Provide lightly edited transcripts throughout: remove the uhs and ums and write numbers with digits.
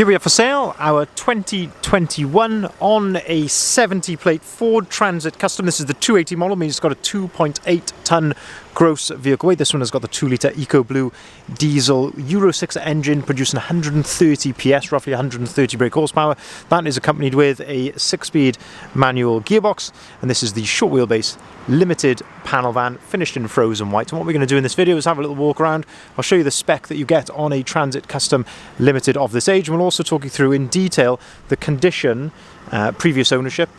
Here we have for sale our 2021 on a 70 plate Ford Transit Custom. This is the 280 model, means it's got a 2.8 ton gross vehicle weight. This one has got the 2 litre Eco Blue diesel Euro 6 engine producing 130 PS, roughly 130 brake horsepower. That is accompanied with a 6-speed manual gearbox, and this is the short wheelbase limited panel van finished in frozen white. And what we're going to do in this video is have a little walk around. I'll show you the spec that you get on a Transit Custom limited of this age, and we'll also talk you through in detail the condition, previous ownership,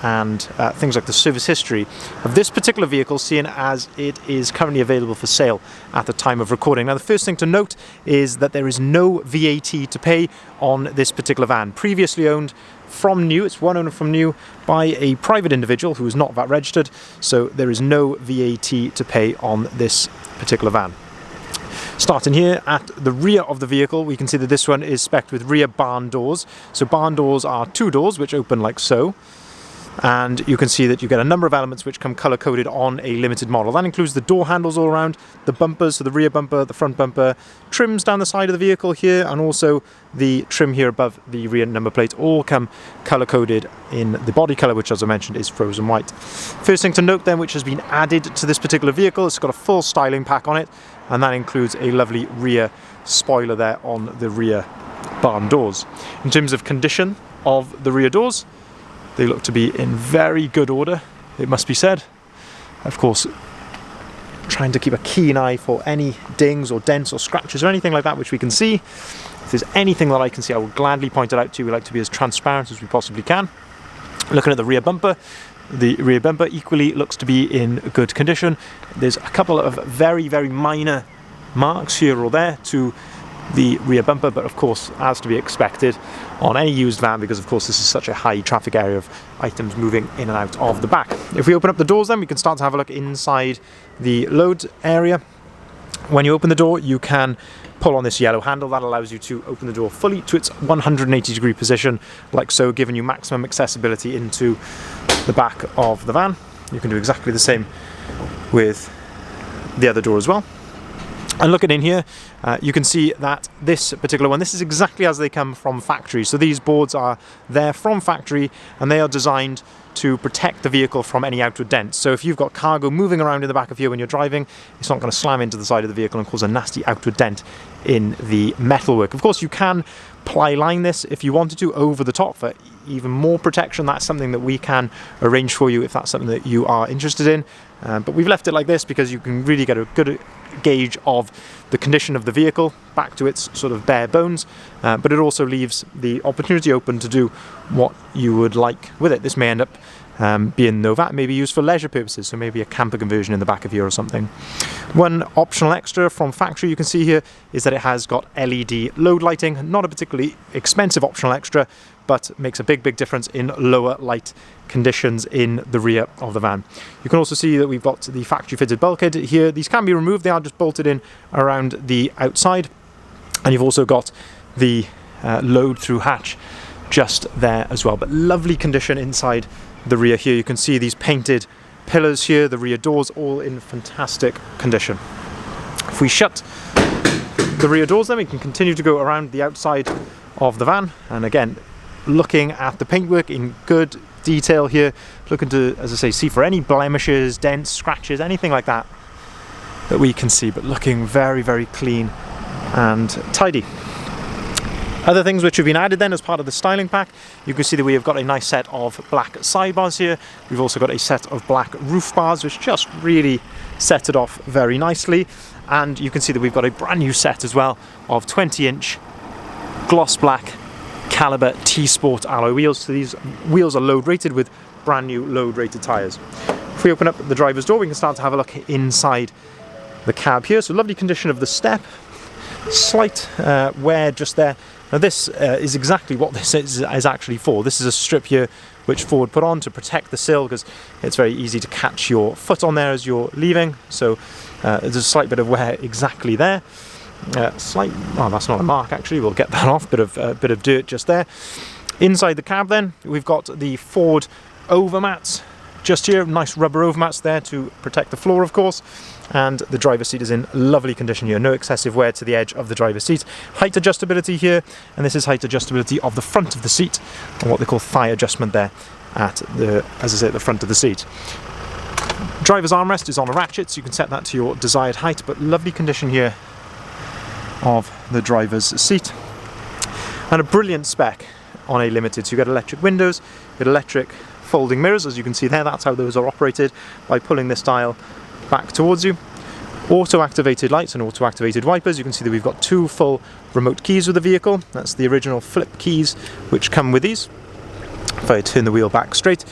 and things like the service history of this particular vehicle, seeing as it is currently available for sale at the time of recording. Now, the first thing to note is that there is no VAT to pay on this particular van. Previously owned from new, it's one owner from new by a private individual who is not VAT registered, so there is no VAT to pay on this particular van. Starting here at the rear of the vehicle, we can see that this one is spec'd with rear barn doors. So barn doors are 2 doors which open like so. And you can see that you get a number of elements which come colour coded on a limited model. That includes the door handles all around, the bumpers, so the rear bumper, the front bumper, trims down the side of the vehicle here, and also the trim here above the rear number plate all come colour coded in the body colour, which, as I mentioned, is frozen white. First thing to note then, which has been added to this particular vehicle, it's got a full styling pack on it, and that includes a lovely rear spoiler there on the rear barn doors. In terms of condition of the rear doors, they look to be in very good order, it must be said. Of course, trying to keep a keen eye for any dings or dents or scratches or anything like that which we can see. If there's anything that I can see, I will gladly point it out to you. We like to be as transparent as we possibly can. Looking at the rear bumper, equally looks to be in good condition. There's a couple of very, very minor marks here or there to the rear bumper, but of course, as to be expected on any used van, because of course this is such a high traffic area of items moving in and out of the back. If we open up the doors, then we can start to have a look inside the load area. When you open the door, you can pull on this yellow handle. That allows you to open the door fully to its 180-degree position, like so, giving you maximum accessibility into the back of the van. You can do exactly the same with the other door as well. And looking in here, you can see that this particular one, this is exactly as they come from factory. So these boards are there from factory, and they are designed to protect the vehicle from any outward dents. So if you've got cargo moving around in the back of you when you're driving, it's not going to slam into the side of the vehicle and cause a nasty outward dent in the metalwork. Of course, you can ply line this if you wanted to over the top for even more protection. That's something that we can arrange for you if that's something that you are interested in. But we've left it like this because you can really get a good gauge of the condition of the vehicle back to its sort of bare bones, but it also leaves the opportunity open to do what you would like with it. This may end up being no VAT, maybe used for leisure purposes, so maybe a camper conversion in the back of here or something. One optional extra from factory you can see here is that it has got LED load lighting. Not a particularly expensive optional extra, but makes a big difference in lower light conditions in the rear of the van. You can also see that we've got the factory fitted bulkhead here. These can be removed, they are just bolted in around the outside, and you've also got the load through hatch just there as well. But lovely condition inside the rear here. You can see these painted pillars here, the rear doors all in fantastic condition. If we shut the rear doors, then we can continue to go around the outside of the van, and again, looking at the paintwork in good detail here, looking to, as I say, see for any blemishes, dents, scratches, anything like that that we can see, but looking very clean and tidy. Other things which have been added then as part of the styling pack, you can see that we have got a nice set of black sidebars here. We've also got a set of black roof bars which just really set it off very nicely, and you can see that we've got a brand new set as well of 20-inch gloss black Caliber T-Sport alloy wheels. So these wheels are load rated with brand new load rated tyres. If we open up the driver's door, we can start to have a look inside the cab here. So lovely condition of the step, slight wear just there. Now this is exactly what this is actually for. This is a strip here which Ford put on to protect the sill, because it's very easy to catch your foot on there as you're leaving. So there's a slight bit of wear exactly there. Oh, that's not a mark actually, we'll get that off, bit of dirt just there. Inside the cab then, we've got the Ford overmats just here, nice rubber overmats there to protect the floor, of course. And the driver's seat is in lovely condition here, no excessive wear to the edge of the driver's seat. Height adjustability here, and this is height adjustability of the front of the seat, and what they call thigh adjustment there at the, as I say, at the front of the seat. Driver's armrest is on a ratchet, so you can set that to your desired height, but lovely condition here of the driver's seat. And a brilliant spec on a Limited. So you get electric windows, you get electric folding mirrors, as you can see there. That's how those are operated, by pulling this dial back towards you. Auto-activated lights and auto-activated wipers. You can see that we've got 2 full remote keys with the vehicle. That's the original flip keys which come with these. If I turn the wheel back straight,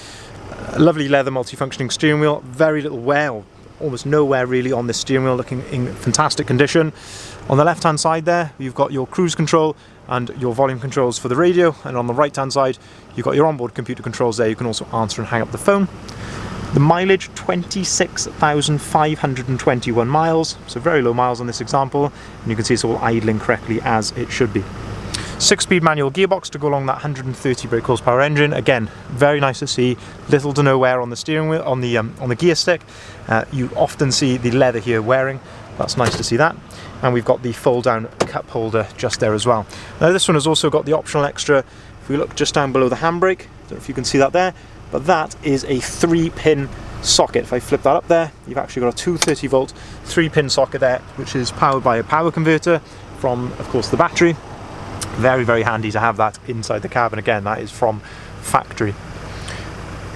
lovely leather multifunctioning steering wheel, very little wear, or almost no wear really on this steering wheel, looking in fantastic condition. On the left hand side there, you've got your cruise control and your volume controls for the radio, and on the right hand side you've got your onboard computer controls there. You can also answer and hang up the phone. The mileage, 26,521 miles, so very low miles on this example, and you can see it's all idling correctly as it should be. 6-speed manual gearbox to go along that 130 brake horsepower engine. Again, very nice to see. Little to no wear on the steering wheel, on the gear stick. You often see the leather here wearing. That's nice to see that. And we've got the fold-down cup holder just there as well. Now this one has also got the optional extra. If we look just down below the handbrake, I don't know if you can see that there, but that is a 3-pin socket. If I flip that up there, you've actually got a 230 volt 3-pin socket there, which is powered by a power converter from, of course, the battery. Very, very handy to have that inside the cabin. Again, that is from factory.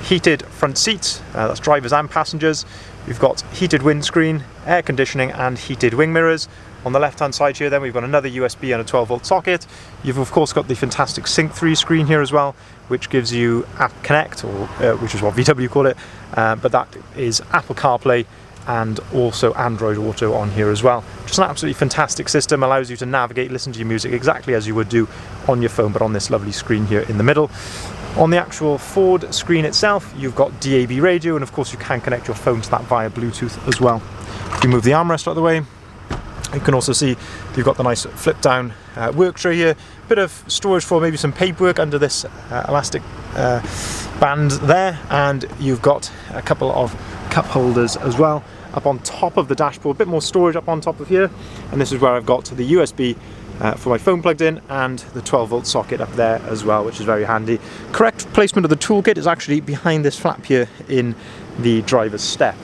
Heated front seats, that's drivers and passengers. We've got heated windscreen, air conditioning and heated wing mirrors. On the left hand side here then we've got another USB and a 12 volt socket. You've of course got the fantastic Sync 3 screen here as well, which gives you App Connect, or which is what VW call it, but that is Apple CarPlay and also Android Auto on here as well. Just an absolutely fantastic system, allows you to navigate, listen to your music exactly as you would do on your phone, but on this lovely screen here in the middle. On the actual Ford screen itself, you've got DAB radio, and of course you can connect your phone to that via Bluetooth as well. If you move the armrest out of the way, you can also see you've got the nice flip down work tray here, bit of storage for maybe some paperwork under this elastic band there, and you've got a couple of cup holders as well up on top of the dashboard, a bit more storage up on top of here, and this is where I've got the USB for my phone plugged in, and the 12 volt socket up there as well, which is very handy. Correct placement of the toolkit is actually behind this flap here in the driver's step.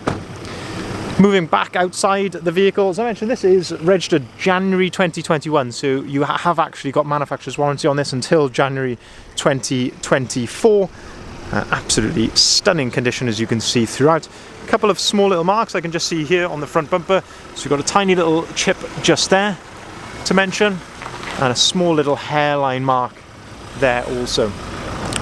Moving back outside the vehicle, as I mentioned, this is registered January 2021, so you have actually got manufacturer's warranty on this until January 2024. Absolutely stunning condition, as you can see throughout. A couple of small little marks I can just see here on the front bumper. So you've got a tiny little chip just there to mention, and a small little hairline mark there also.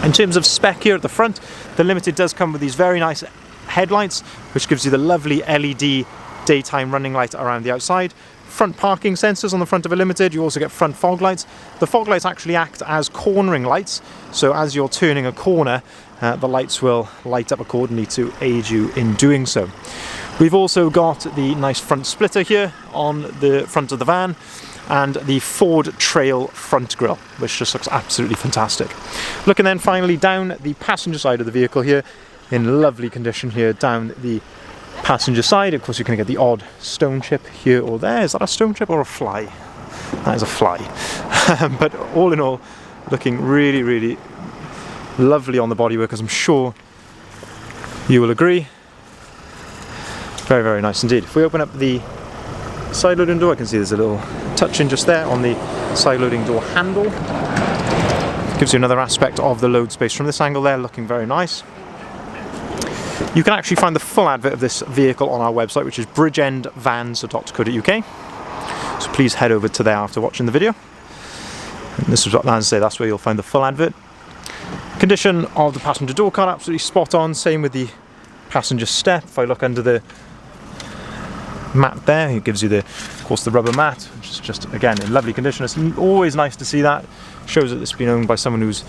In terms of spec here at the front, the Limited does come with these very nice headlights, which gives you the lovely LED daytime running light around the outside. Front parking sensors on the front of a Limited. You also get front fog lights. The fog lights actually act as cornering lights, so as you're turning a corner, the lights will light up accordingly to aid you in doing so. We've also got the nice front splitter here on the front of the van, and the Ford Trail front grille, which just looks absolutely fantastic. Looking then finally down the passenger side of the vehicle here, in lovely condition here down the passenger side. Of course you're going to get the odd stone chip here or there. Is that a stone chip or a fly? That is a fly. But all in all, looking really, really lovely on the bodywork, as I'm sure you will agree. Very, very nice indeed. If we open up the side loading door, I can see there's a little touch in just there on the side loading door handle. Gives you another aspect of the load space from this angle there, looking very nice. You can actually find the full advert of this vehicle on our website, which is bridgeendvans.co.uk. So please head over to there after watching the video. And this is what I say, that's where you'll find the full advert. Condition of the passenger door card, absolutely spot on. Same with the passenger step. If I look under the mat there, it gives you of course the rubber mat, which is just again in lovely condition. It's always nice to see that. Shows that it's been owned by someone who's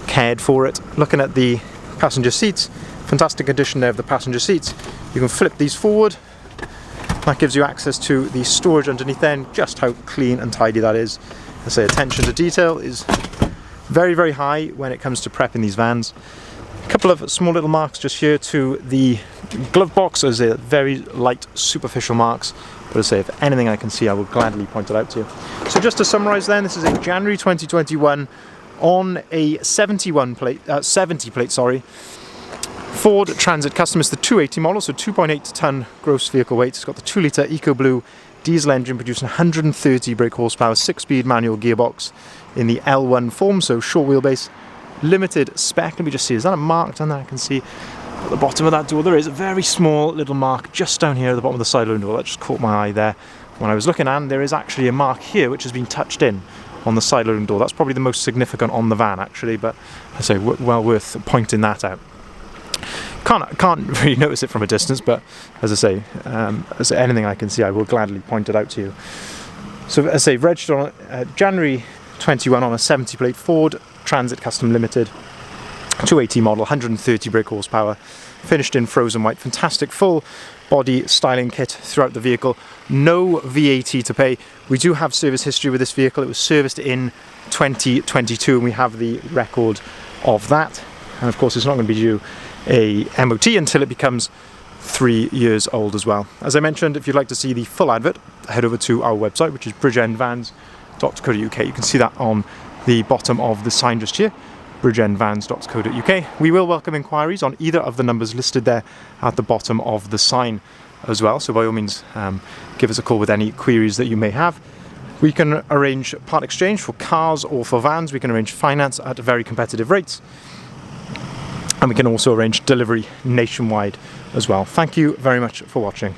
cared for it. Looking at the passenger seats, fantastic condition there of the passenger seats. You can flip these forward. That gives you access to the storage underneath there, and just how clean and tidy that is. I say attention to detail is very, very high when it comes to prepping these vans. A couple of small little marks just here to the glove box as a very light superficial marks, but as I say, if anything I can see I will gladly point it out to you. So just to summarise then, this is a January 2021 on a 70 plate, sorry, Ford Transit Custom. It's the 280 model, so 2.8 tonne gross vehicle weight. It's got the 2 litre EcoBlue diesel engine producing 130 brake horsepower, 6-speed manual gearbox in the L1 form, so short wheelbase, limited spec. Let me just see, is that a mark down there? I can see at the bottom of that door there is a very small little mark just down here at the bottom of the side loading door. That just caught my eye there when I was looking, and there is actually a mark here which has been touched in on the side loading door. That's probably the most significant on the van actually, but I say well worth pointing that out. Can't really notice it from a distance, but as I say, anything I can see I will gladly point it out to you. So as I say, registered on January 21 on a 70 plate Ford Transit Custom Limited, 280 model, 130 brake horsepower, finished in frozen white. Fantastic full body styling kit throughout the vehicle. No VAT to pay. We do have service history with this vehicle. It was serviced in 2022 and we have the record of that. And of course it's not going to be due a MOT until it becomes 3 years old as well. As I mentioned, if you'd like to see the full advert, head over to our website, which is bridgeendvans.co.uk. You can see that on the bottom of the sign just here, bridgeendvans.co.uk. We will welcome inquiries on either of the numbers listed there at the bottom of the sign as well, so by all means give us a call with any queries that you may have. We can arrange part exchange for cars or for vans. We can arrange finance at very competitive rates, and we can also arrange delivery nationwide as well. Thank you very much for watching.